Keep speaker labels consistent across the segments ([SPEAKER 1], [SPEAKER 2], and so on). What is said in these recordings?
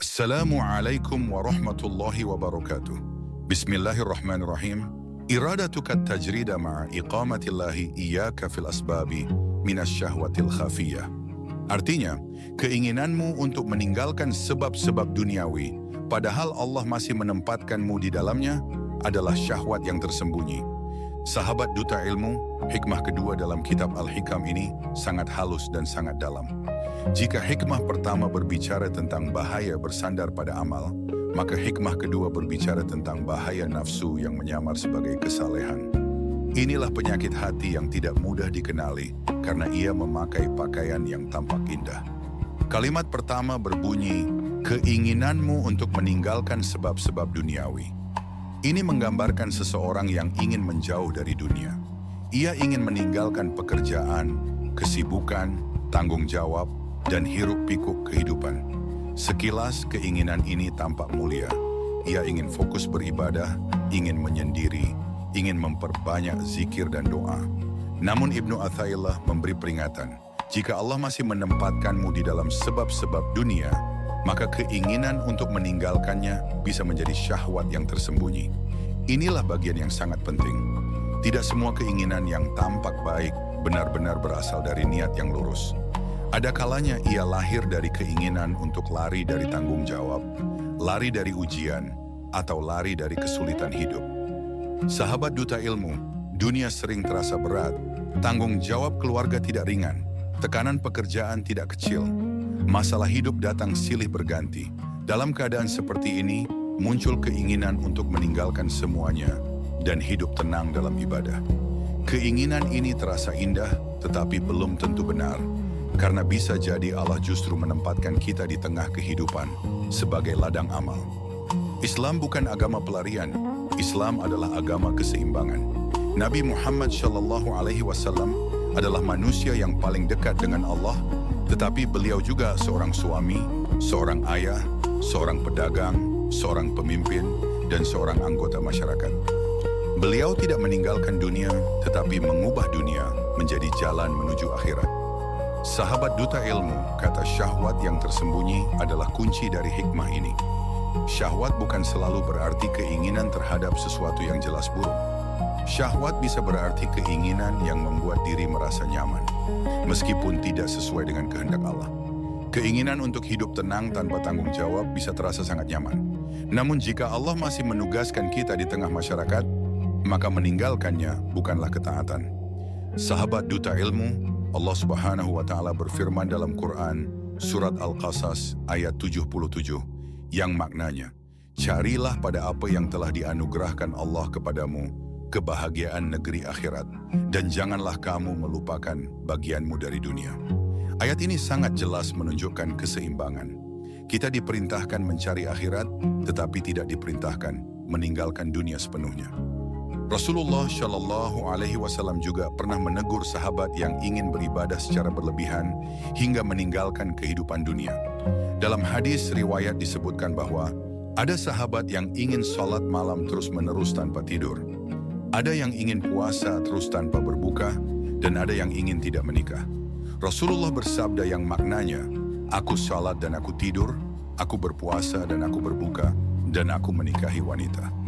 [SPEAKER 1] Assalamualaikum warahmatullahi wabarakatuh. Bismillahirrahmanirrahim. Iradatuka tajrida ma'a iqamatillahi iyaka fil asbabi minas syahwatil khafiyah. Artinya, keinginanmu untuk meninggalkan sebab-sebab duniawi, padahal Allah masih menempatkanmu di dalamnya, adalah syahwat yang tersembunyi. Sahabat Duta Ilmu, hikmah kedua dalam kitab Al-Hikam ini sangat halus dan sangat dalam. Jika hikmah pertama berbicara tentang bahaya bersandar pada amal, maka hikmah kedua berbicara tentang bahaya nafsu yang menyamar sebagai kesalehan. Inilah penyakit hati yang tidak mudah dikenali karena ia memakai pakaian yang tampak indah. Kalimat pertama berbunyi, keinginanmu untuk meninggalkan sebab-sebab duniawi. Ini menggambarkan seseorang yang ingin menjauh dari dunia. Ia ingin meninggalkan pekerjaan, kesibukan, tanggung jawab, dan hiruk-pikuk kehidupan. Sekilas keinginan ini tampak mulia. Ia ingin fokus beribadah, ingin menyendiri, ingin memperbanyak zikir dan doa. Namun Ibnu Athaillah memberi peringatan, jika Allah masih menempatkanmu di dalam sebab-sebab dunia, maka keinginan untuk meninggalkannya bisa menjadi syahwat yang tersembunyi. Inilah bagian yang sangat penting. Tidak semua keinginan yang tampak baik benar-benar berasal dari niat yang lurus. Ada kalanya ia lahir dari keinginan untuk lari dari tanggung jawab, lari dari ujian, atau lari dari kesulitan hidup. Sahabat Duta Ilmu, dunia sering terasa berat, tanggung jawab keluarga tidak ringan, tekanan pekerjaan tidak kecil, masalah hidup datang silih berganti. Dalam keadaan seperti ini, muncul keinginan untuk meninggalkan semuanya dan hidup tenang dalam ibadah. Keinginan ini terasa indah, tetapi belum tentu benar. Karena bisa jadi Allah justru menempatkan kita di tengah kehidupan sebagai ladang amal. Islam bukan agama pelarian, Islam adalah agama keseimbangan. Nabi Muhammad SAW adalah manusia yang paling dekat dengan Allah, tetapi beliau juga seorang suami, seorang ayah, seorang pedagang, seorang pemimpin, dan seorang anggota masyarakat. Beliau tidak meninggalkan dunia, tetapi mengubah dunia menjadi jalan menuju akhirat. Sahabat Duta Ilmu, kata syahwat yang tersembunyi adalah kunci dari hikmah ini. Syahwat bukan selalu berarti keinginan terhadap sesuatu yang jelas buruk. Syahwat bisa berarti keinginan yang membuat diri merasa nyaman, meskipun tidak sesuai dengan kehendak Allah. Keinginan untuk hidup tenang tanpa tanggung jawab bisa terasa sangat nyaman. Namun jika Allah masih menugaskan kita di tengah masyarakat, maka meninggalkannya bukanlah ketaatan. Sahabat Duta Ilmu, Allah Subhanahu wa Ta'ala berfirman dalam Quran, Surat Al-Qasas ayat 77, yang maknanya, carilah pada apa yang telah dianugerahkan Allah kepadamu, kebahagiaan negeri akhirat, dan janganlah kamu melupakan bagianmu dari dunia. Ayat ini sangat jelas menunjukkan keseimbangan. Kita diperintahkan mencari akhirat, tetapi tidak diperintahkan meninggalkan dunia sepenuhnya. Rasulullah Shallallahu Alaihi Wasallam juga pernah menegur sahabat yang ingin beribadah secara berlebihan hingga meninggalkan kehidupan dunia. Dalam hadis riwayat disebutkan bahwa ada sahabat yang ingin sholat malam terus-menerus tanpa tidur. Ada yang ingin puasa terus tanpa berbuka, dan ada yang ingin tidak menikah. Rasulullah bersabda yang maknanya, aku sholat dan aku tidur, aku berpuasa dan aku berbuka, dan aku menikahi wanita.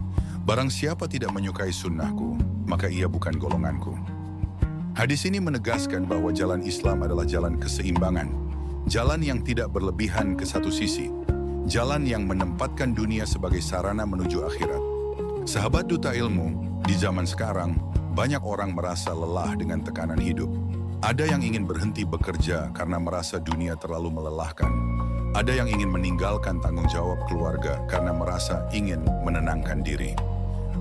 [SPEAKER 1] Barang siapa tidak menyukai sunnahku, maka ia bukan golonganku. Hadis ini menegaskan bahwa jalan Islam adalah jalan keseimbangan, jalan yang tidak berlebihan ke satu sisi, jalan yang menempatkan dunia sebagai sarana menuju akhirat. Sahabat Duta Ilmu, di zaman sekarang, banyak orang merasa lelah dengan tekanan hidup. Ada yang ingin berhenti bekerja karena merasa dunia terlalu melelahkan. Ada yang ingin meninggalkan tanggung jawab keluarga karena merasa ingin menenangkan diri.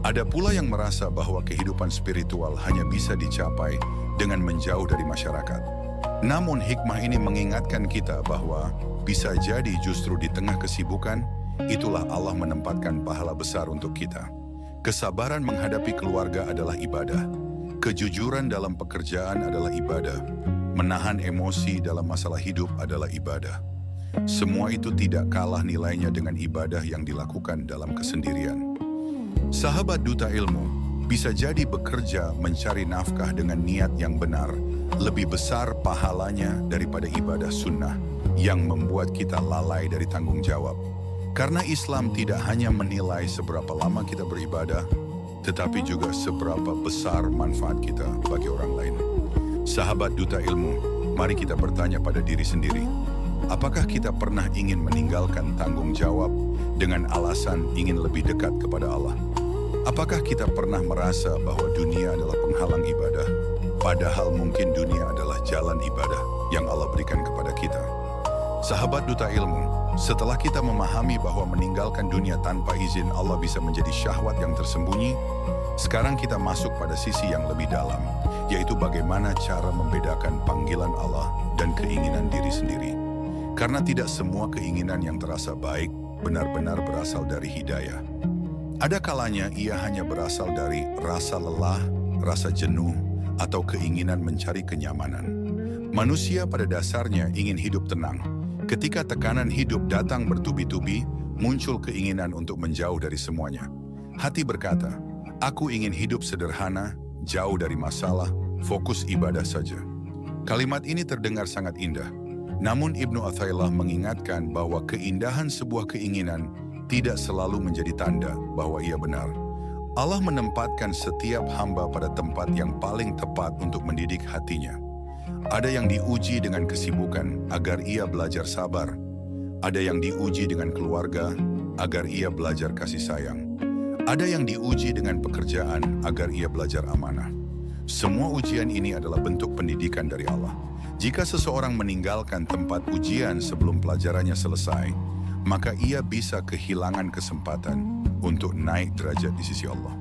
[SPEAKER 1] Ada pula yang merasa bahwa kehidupan spiritual hanya bisa dicapai dengan menjauh dari masyarakat. Namun hikmah ini mengingatkan kita bahwa bisa jadi justru di tengah kesibukan, itulah Allah menempatkan pahala besar untuk kita. Kesabaran menghadapi keluarga adalah ibadah. Kejujuran dalam pekerjaan adalah ibadah. Menahan emosi dalam masalah hidup adalah ibadah. Semua itu tidak kalah nilainya dengan ibadah yang dilakukan dalam kesendirian. Sahabat Duta Ilmu, bisa jadi bekerja mencari nafkah dengan niat yang benar lebih besar pahalanya daripada ibadah sunnah yang membuat kita lalai dari tanggung jawab. Karena Islam tidak hanya menilai seberapa lama kita beribadah, tetapi juga seberapa besar manfaat kita bagi orang lain. Sahabat Duta Ilmu, mari kita bertanya pada diri sendiri, apakah kita pernah ingin meninggalkan tanggung jawab dengan alasan ingin lebih dekat kepada Allah? Apakah kita pernah merasa bahwa dunia adalah penghalang ibadah, padahal mungkin dunia adalah jalan ibadah yang Allah berikan kepada kita? Sahabat Duta Ilmu, setelah kita memahami bahwa meninggalkan dunia tanpa izin Allah bisa menjadi syahwat yang tersembunyi, sekarang kita masuk pada sisi yang lebih dalam, yaitu bagaimana cara membedakan panggilan Allah dan keinginan diri sendiri. Karena tidak semua keinginan yang terasa baik benar-benar berasal dari hidayah. Ada kalanya ia hanya berasal dari rasa lelah, rasa jenuh, atau keinginan mencari kenyamanan. Manusia pada dasarnya ingin hidup tenang. Ketika tekanan hidup datang bertubi-tubi, muncul keinginan untuk menjauh dari semuanya. Hati berkata, aku ingin hidup sederhana, jauh dari masalah, fokus ibadah saja. Kalimat ini terdengar sangat indah. Namun Ibnu Athaillah mengingatkan bahwa keindahan sebuah keinginan tidak selalu menjadi tanda bahwa ia benar. Allah menempatkan setiap hamba pada tempat yang paling tepat untuk mendidik hatinya. Ada yang diuji dengan kesibukan agar ia belajar sabar. Ada yang diuji dengan keluarga agar ia belajar kasih sayang. Ada yang diuji dengan pekerjaan agar ia belajar amanah. Semua ujian ini adalah bentuk pendidikan dari Allah. Jika seseorang meninggalkan tempat ujian sebelum pelajarannya selesai, maka ia bisa kehilangan kesempatan untuk naik derajat di sisi Allah.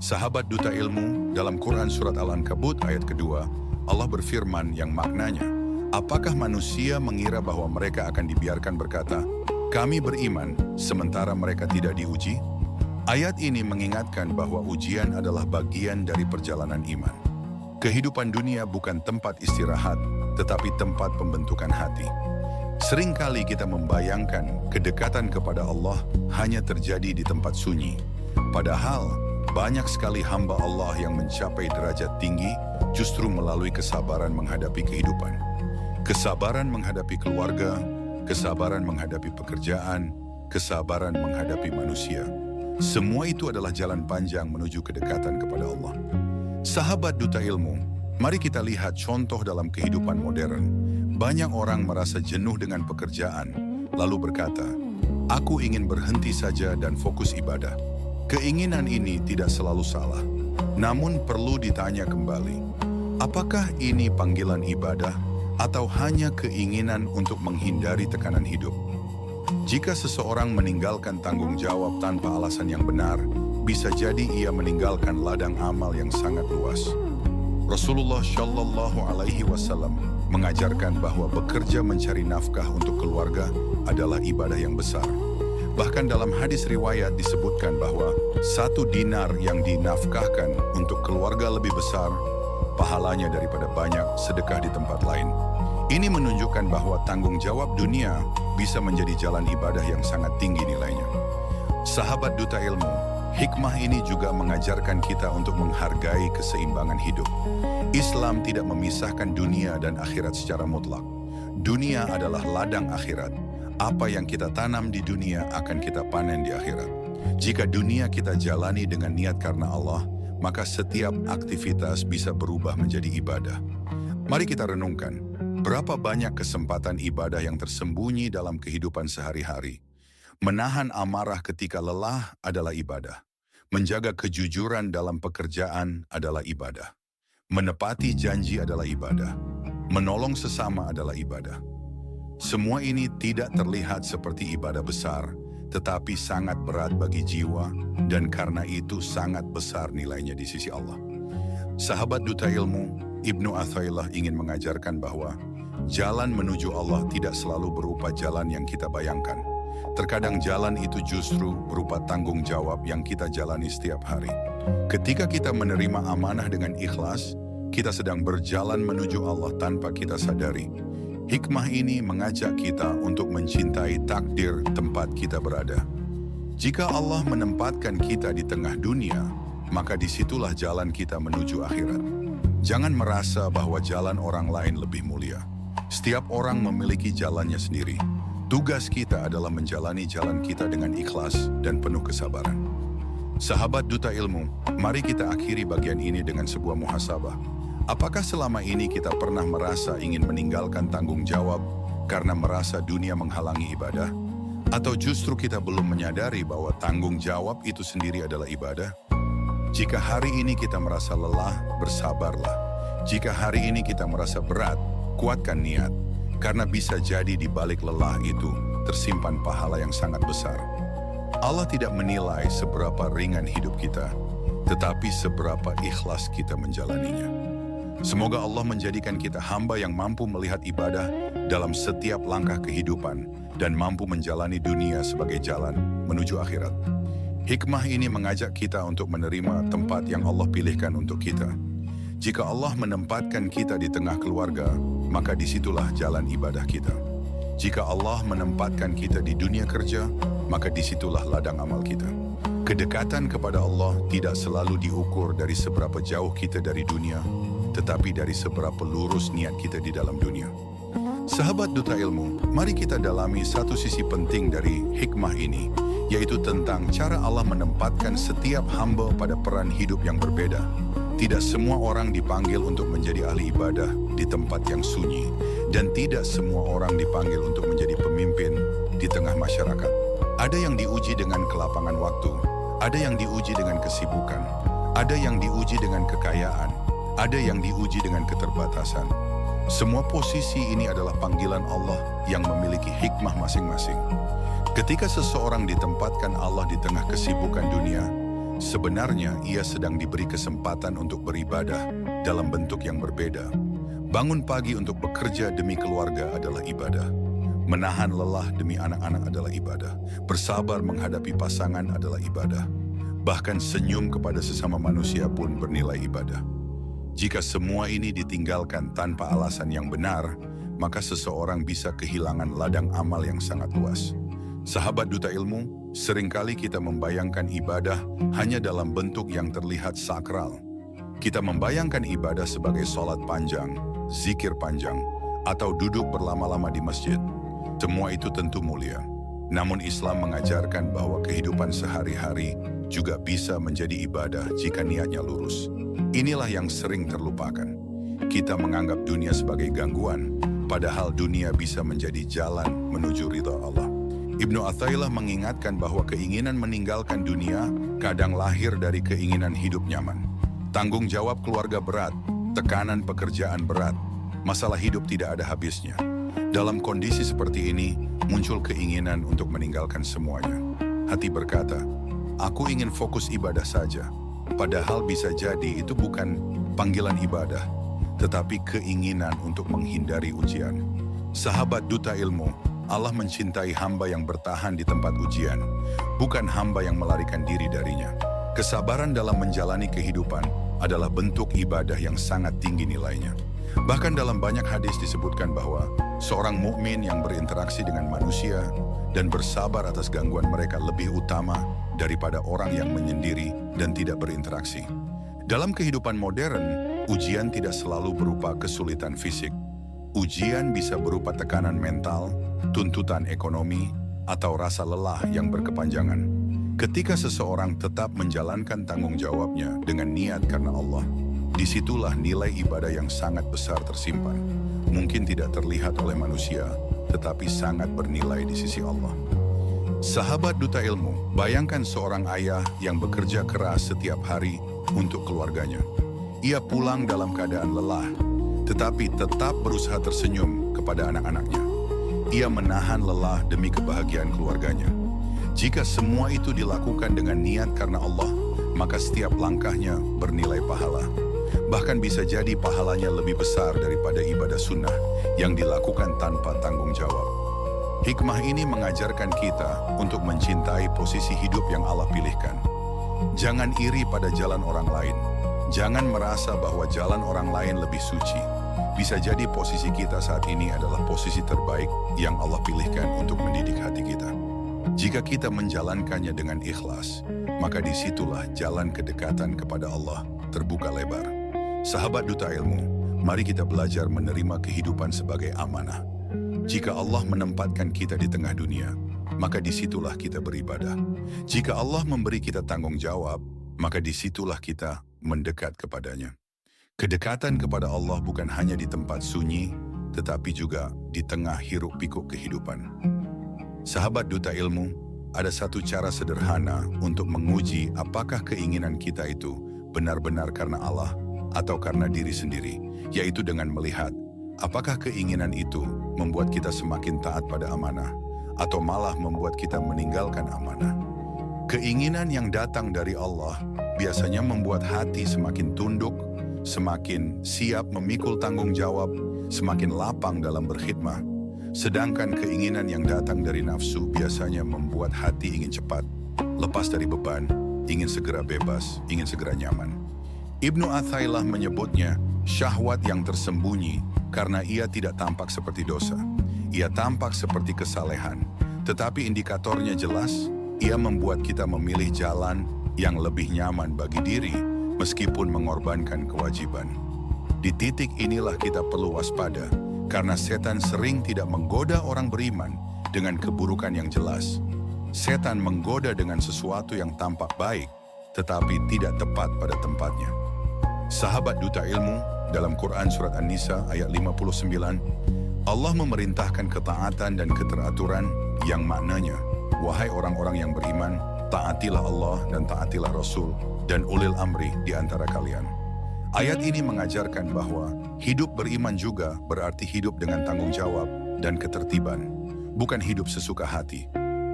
[SPEAKER 1] Sahabat Duta Ilmu, dalam Quran Surat Al-Ankabut ayat kedua, Allah berfirman yang maknanya, apakah manusia mengira bahwa mereka akan dibiarkan berkata, kami beriman, sementara mereka tidak diuji? Ayat ini mengingatkan bahwa ujian adalah bagian dari perjalanan iman. Kehidupan dunia bukan tempat istirahat, tetapi tempat pembentukan hati. Seringkali kita membayangkan kedekatan kepada Allah hanya terjadi di tempat sunyi. Padahal, banyak sekali hamba Allah yang mencapai derajat tinggi justru melalui kesabaran menghadapi kehidupan. Kesabaran menghadapi keluarga, kesabaran menghadapi pekerjaan, kesabaran menghadapi manusia. Semua itu adalah jalan panjang menuju kedekatan kepada Allah. Sahabat Duta Ilmu, mari kita lihat contoh dalam kehidupan modern. Banyak orang merasa jenuh dengan pekerjaan, lalu berkata, aku ingin berhenti saja dan fokus ibadah. Keinginan ini tidak selalu salah, namun perlu ditanya kembali, apakah ini panggilan ibadah atau hanya keinginan untuk menghindari tekanan hidup? Jika seseorang meninggalkan tanggung jawab tanpa alasan yang benar, bisa jadi ia meninggalkan ladang amal yang sangat luas. Rasulullah Shallallahu Alaihi Wasallam mengajarkan bahwa bekerja mencari nafkah untuk keluarga adalah ibadah yang besar. Bahkan dalam hadis riwayat disebutkan bahwa 1 dinar yang dinafkahkan untuk keluarga lebih besar pahalanya daripada banyak sedekah di tempat lain. Ini menunjukkan bahwa tanggung jawab dunia bisa menjadi jalan ibadah yang sangat tinggi nilainya. Sahabat Duta Ilmu, hikmah ini juga mengajarkan kita untuk menghargai keseimbangan hidup. Islam tidak memisahkan dunia dan akhirat secara mutlak. Dunia adalah ladang akhirat. Apa yang kita tanam di dunia akan kita panen di akhirat. Jika dunia kita jalani dengan niat karena Allah, maka setiap aktivitas bisa berubah menjadi ibadah. Mari kita renungkan, berapa banyak kesempatan ibadah yang tersembunyi dalam kehidupan sehari-hari. Menahan amarah ketika lelah adalah ibadah. Menjaga kejujuran dalam pekerjaan adalah ibadah. Menepati janji adalah ibadah. Menolong sesama adalah ibadah. Semua ini tidak terlihat seperti ibadah besar, tetapi sangat berat bagi jiwa, dan karena itu sangat besar nilainya di sisi Allah. Sahabat Duta Ilmu, Ibnu Athaillah ingin mengajarkan bahwa jalan menuju Allah tidak selalu berupa jalan yang kita bayangkan. Terkadang jalan itu justru berupa tanggung jawab yang kita jalani setiap hari. Ketika kita menerima amanah dengan ikhlas, kita sedang berjalan menuju Allah tanpa kita sadari. Hikmah ini mengajak kita untuk mencintai takdir tempat kita berada. Jika Allah menempatkan kita di tengah dunia, maka disitulah jalan kita menuju akhirat. Jangan merasa bahwa jalan orang lain lebih mulia. Setiap orang memiliki jalannya sendiri. Tugas kita adalah menjalani jalan kita dengan ikhlas dan penuh kesabaran. Sahabat Duta Ilmu, mari kita akhiri bagian ini dengan sebuah muhasabah. Apakah selama ini kita pernah merasa ingin meninggalkan tanggung jawab karena merasa dunia menghalangi ibadah? Atau justru kita belum menyadari bahwa tanggung jawab itu sendiri adalah ibadah? Jika hari ini kita merasa lelah, bersabarlah. Jika hari ini kita merasa berat, kuatkan niat. Karena bisa jadi di balik lelah itu tersimpan pahala yang sangat besar. Allah tidak menilai seberapa ringan hidup kita, tetapi seberapa ikhlas kita menjalaninya. Semoga Allah menjadikan kita hamba yang mampu melihat ibadah dalam setiap langkah kehidupan dan mampu menjalani dunia sebagai jalan menuju akhirat. Hikmah ini mengajak kita untuk menerima tempat yang Allah pilihkan untuk kita. Jika Allah menempatkan kita di tengah keluarga, maka disitulah jalan ibadah kita. Jika Allah menempatkan kita di dunia kerja, maka disitulah ladang amal kita. Kedekatan kepada Allah tidak selalu diukur dari seberapa jauh kita dari dunia, tetapi dari seberapa lurus niat kita di dalam dunia. Sahabat Duta Ilmu, mari kita dalami satu sisi penting dari hikmah ini, yaitu tentang cara Allah menempatkan setiap hamba pada peran hidup yang berbeda. Tidak semua orang dipanggil untuk menjadi ahli ibadah di tempat yang sunyi, dan tidak semua orang dipanggil untuk menjadi pemimpin di tengah masyarakat. Ada yang diuji dengan kelapangan waktu, ada yang diuji dengan kesibukan, ada yang diuji dengan kekayaan, ada yang diuji dengan keterbatasan. Semua posisi ini adalah panggilan Allah yang memiliki hikmah masing-masing. Ketika seseorang ditempatkan Allah di tengah kesibukan dunia, sebenarnya ia sedang diberi kesempatan untuk beribadah dalam bentuk yang berbeda. Bangun pagi untuk bekerja demi keluarga adalah ibadah. Menahan lelah demi anak-anak adalah ibadah. Bersabar menghadapi pasangan adalah ibadah. Bahkan senyum kepada sesama manusia pun bernilai ibadah. Jika semua ini ditinggalkan tanpa alasan yang benar, maka seseorang bisa kehilangan ladang amal yang sangat luas. Sahabat Duta Ilmu, seringkali kita membayangkan ibadah hanya dalam bentuk yang terlihat sakral. Kita membayangkan ibadah sebagai sholat panjang, zikir panjang, atau duduk berlama-lama di masjid. Semua itu tentu mulia. Namun Islam mengajarkan bahwa kehidupan sehari-hari juga bisa menjadi ibadah jika niatnya lurus. Inilah yang sering terlupakan. Kita menganggap dunia sebagai gangguan, padahal dunia bisa menjadi jalan menuju ridha Allah. Ibnu Athaillah mengingatkan bahwa keinginan meninggalkan dunia kadang lahir dari keinginan hidup nyaman. Tanggung jawab keluarga berat, tekanan pekerjaan berat, masalah hidup tidak ada habisnya. Dalam kondisi seperti ini, muncul keinginan untuk meninggalkan semuanya. Hati berkata, aku ingin fokus ibadah saja. Padahal bisa jadi itu bukan panggilan ibadah, tetapi keinginan untuk menghindari ujian. Sahabat Duta Ilmu, Allah mencintai hamba yang bertahan di tempat ujian, bukan hamba yang melarikan diri darinya. Kesabaran dalam menjalani kehidupan adalah bentuk ibadah yang sangat tinggi nilainya. Bahkan dalam banyak hadis disebutkan bahwa seorang mukmin yang berinteraksi dengan manusia dan bersabar atas gangguan mereka lebih utama daripada orang yang menyendiri dan tidak berinteraksi. Dalam kehidupan modern, ujian tidak selalu berupa kesulitan fisik. Ujian bisa berupa tekanan mental, tuntutan ekonomi, atau rasa lelah yang berkepanjangan. Ketika seseorang tetap menjalankan tanggung jawabnya dengan niat karena Allah, disitulah nilai ibadah yang sangat besar tersimpan. Mungkin tidak terlihat oleh manusia, tetapi sangat bernilai di sisi Allah. Sahabat Duta Ilmu, bayangkan seorang ayah yang bekerja keras setiap hari untuk keluarganya. Ia pulang dalam keadaan lelah, tetapi tetap berusaha tersenyum kepada anak-anaknya. Ia menahan lelah demi kebahagiaan keluarganya. Jika semua itu dilakukan dengan niat karena Allah, maka setiap langkahnya bernilai pahala. Bahkan bisa jadi pahalanya lebih besar daripada ibadah sunnah yang dilakukan tanpa tanggung jawab. Hikmah ini mengajarkan kita untuk mencintai posisi hidup yang Allah pilihkan. Jangan iri pada jalan orang lain. Jangan merasa bahwa jalan orang lain lebih suci. Bisa jadi posisi kita saat ini adalah posisi terbaik yang Allah pilihkan untuk mendidik hati kita. Jika kita menjalankannya dengan ikhlas, maka disitulah jalan kedekatan kepada Allah terbuka lebar. Sahabat Duta Ilmu, mari kita belajar menerima kehidupan sebagai amanah. Jika Allah menempatkan kita di tengah dunia, maka disitulah kita beribadah. Jika Allah memberi kita tanggung jawab, maka disitulah kita mendekat kepadanya. Kedekatan kepada Allah bukan hanya di tempat sunyi, tetapi juga di tengah hiruk-pikuk kehidupan. Sahabat Duta Ilmu, ada satu cara sederhana untuk menguji apakah keinginan kita itu benar-benar karena Allah atau karena diri sendiri, yaitu dengan melihat apakah keinginan itu membuat kita semakin taat pada amanah atau malah membuat kita meninggalkan amanah. Keinginan yang datang dari Allah biasanya membuat hati semakin tunduk, semakin siap memikul tanggung jawab, semakin lapang dalam berkhidmah. Sedangkan keinginan yang datang dari nafsu biasanya membuat hati ingin cepat, lepas dari beban, ingin segera bebas, ingin segera nyaman. Ibnu Athaillah menyebutnya syahwat yang tersembunyi karena ia tidak tampak seperti dosa. Ia tampak seperti kesalehan, tetapi indikatornya jelas, ia membuat kita memilih jalan yang lebih nyaman bagi diri meskipun mengorbankan kewajiban. Di titik inilah kita perlu waspada, karena setan sering tidak menggoda orang beriman dengan keburukan yang jelas. Setan menggoda dengan sesuatu yang tampak baik, tetapi tidak tepat pada tempatnya. Sahabat Duta Ilmu, dalam Quran Surat An-Nisa ayat 59, Allah memerintahkan ketaatan dan keteraturan yang maknanya, wahai orang-orang yang beriman, taatilah Allah dan taatilah Rasul dan ulil amri di antara kalian. Ayat ini mengajarkan bahwa hidup beriman juga berarti hidup dengan tanggung jawab dan ketertiban. Bukan hidup sesuka hati,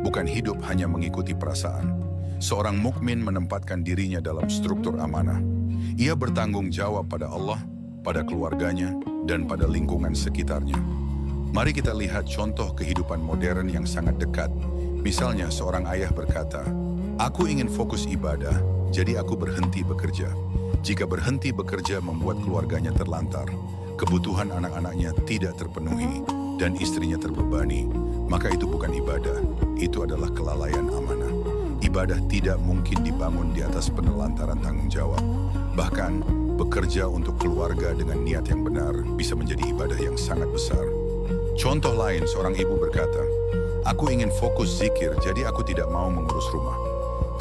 [SPEAKER 1] bukan hidup hanya mengikuti perasaan. Seorang mukmin menempatkan dirinya dalam struktur amanah. Ia bertanggung jawab pada Allah, pada keluarganya, dan pada lingkungan sekitarnya. Mari kita lihat contoh kehidupan modern yang sangat dekat. Misalnya seorang ayah berkata, "Aku ingin fokus ibadah, jadi aku berhenti bekerja." Jika berhenti bekerja membuat keluarganya terlantar, kebutuhan anak-anaknya tidak terpenuhi, dan istrinya terbebani, maka itu bukan ibadah, itu adalah kelalaian amanah. Ibadah tidak mungkin dibangun di atas penelantaran tanggung jawab. Bahkan, bekerja untuk keluarga dengan niat yang benar bisa menjadi ibadah yang sangat besar. Contoh lain, seorang ibu berkata, "Aku ingin fokus zikir, jadi aku tidak mau mengurus rumah."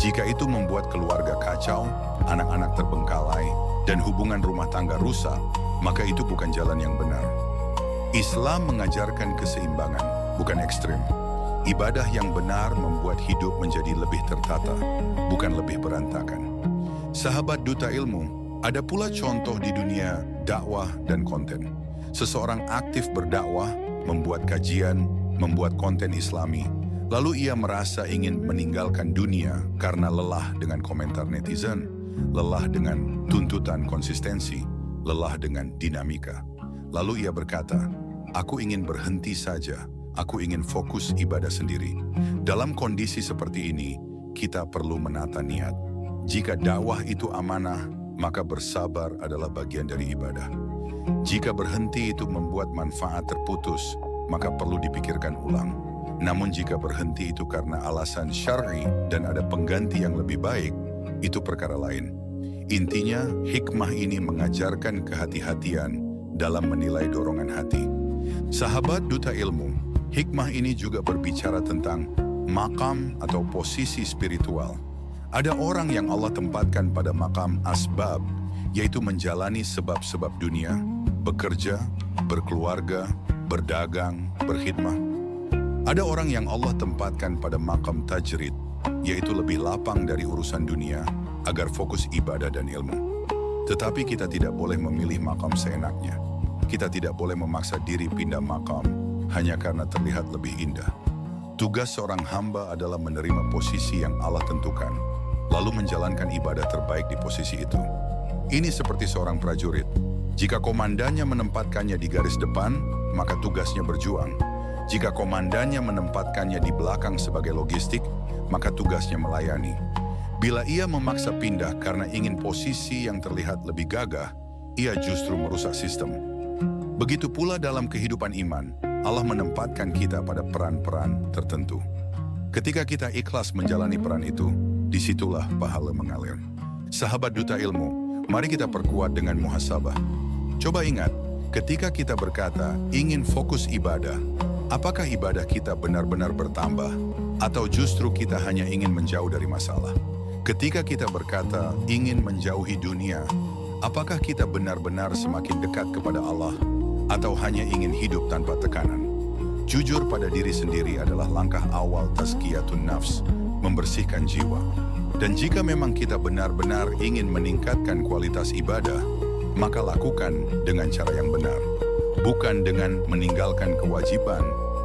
[SPEAKER 1] Jika itu membuat keluarga kacau, anak-anak terbengkalai, dan hubungan rumah tangga rusak, maka itu bukan jalan yang benar. Islam mengajarkan keseimbangan, bukan ekstrim. Ibadah yang benar membuat hidup menjadi lebih tertata, bukan lebih berantakan. Sahabat Duta Ilmu, ada pula contoh di dunia dakwah dan konten. Seseorang aktif berdakwah, membuat kajian, membuat konten Islami, lalu ia merasa ingin meninggalkan dunia karena lelah dengan komentar netizen, lelah dengan tuntutan konsistensi, lelah dengan dinamika. Lalu ia berkata, "Aku ingin berhenti saja, aku ingin fokus ibadah sendiri." Dalam kondisi seperti ini, kita perlu menata niat. Jika dakwah itu amanah, maka bersabar adalah bagian dari ibadah. Jika berhenti itu membuat manfaat terputus, maka perlu dipikirkan ulang. Namun jika berhenti itu karena alasan syar'i dan ada pengganti yang lebih baik, itu perkara lain. Intinya, hikmah ini mengajarkan kehati-hatian dalam menilai dorongan hati. Sahabat Duta Ilmu, hikmah ini juga berbicara tentang makam atau posisi spiritual. Ada orang yang Allah tempatkan pada makam asbab, yaitu menjalani sebab-sebab dunia, bekerja, berkeluarga, berdagang, berkhidmah. Ada orang yang Allah tempatkan pada makam tajrid, yaitu lebih lapang dari urusan dunia, agar fokus ibadah dan ilmu. Tetapi kita tidak boleh memilih makam seenaknya. Kita tidak boleh memaksa diri pindah makam hanya karena terlihat lebih indah. Tugas seorang hamba adalah menerima posisi yang Allah tentukan, lalu menjalankan ibadah terbaik di posisi itu. Ini seperti seorang prajurit. Jika komandannya menempatkannya di garis depan, maka tugasnya berjuang. Jika komandannya menempatkannya di belakang sebagai logistik, maka tugasnya melayani. Bila ia memaksa pindah karena ingin posisi yang terlihat lebih gagah, ia justru merusak sistem. Begitu pula dalam kehidupan iman, Allah menempatkan kita pada peran-peran tertentu. Ketika kita ikhlas menjalani peran itu, disitulah pahala mengalir. Sahabat Duta Ilmu, mari kita perkuat dengan muhasabah. Coba ingat, ketika kita berkata ingin fokus ibadah, Apakah ibadah kita benar-benar bertambah, atau justru kita hanya ingin menjauh dari masalah? Ketika kita berkata ingin menjauhi dunia, apakah kita benar-benar semakin dekat kepada Allah, atau hanya ingin hidup tanpa tekanan? Jujur pada diri sendiri adalah langkah awal tazkiyatun nafs, membersihkan jiwa. Dan jika memang kita benar-benar ingin meningkatkan kualitas ibadah, maka lakukan dengan cara yang benar. Bukan dengan meninggalkan kewajiban,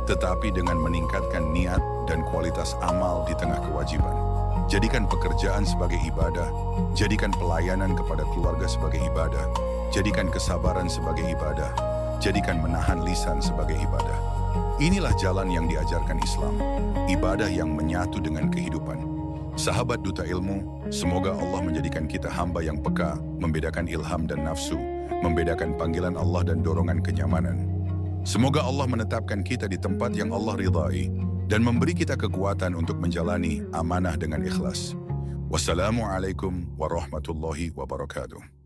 [SPEAKER 1] tetapi dengan meningkatkan niat dan kualitas amal di tengah kewajiban. Jadikan pekerjaan sebagai ibadah, jadikan pelayanan kepada keluarga sebagai ibadah, jadikan kesabaran sebagai ibadah, jadikan menahan lisan sebagai ibadah. Inilah jalan yang diajarkan Islam, ibadah yang menyatu dengan kehidupan. Sahabat Duta Ilmu, semoga Allah menjadikan kita hamba yang peka, membedakan ilham dan nafsu, membedakan panggilan Allah dan dorongan kenyamanan. Semoga Allah menetapkan kita di tempat yang Allah ridhai dan memberi kita kekuatan untuk menjalani amanah dengan ikhlas. Wassalamualaikum warahmatullahi wabarakatuh.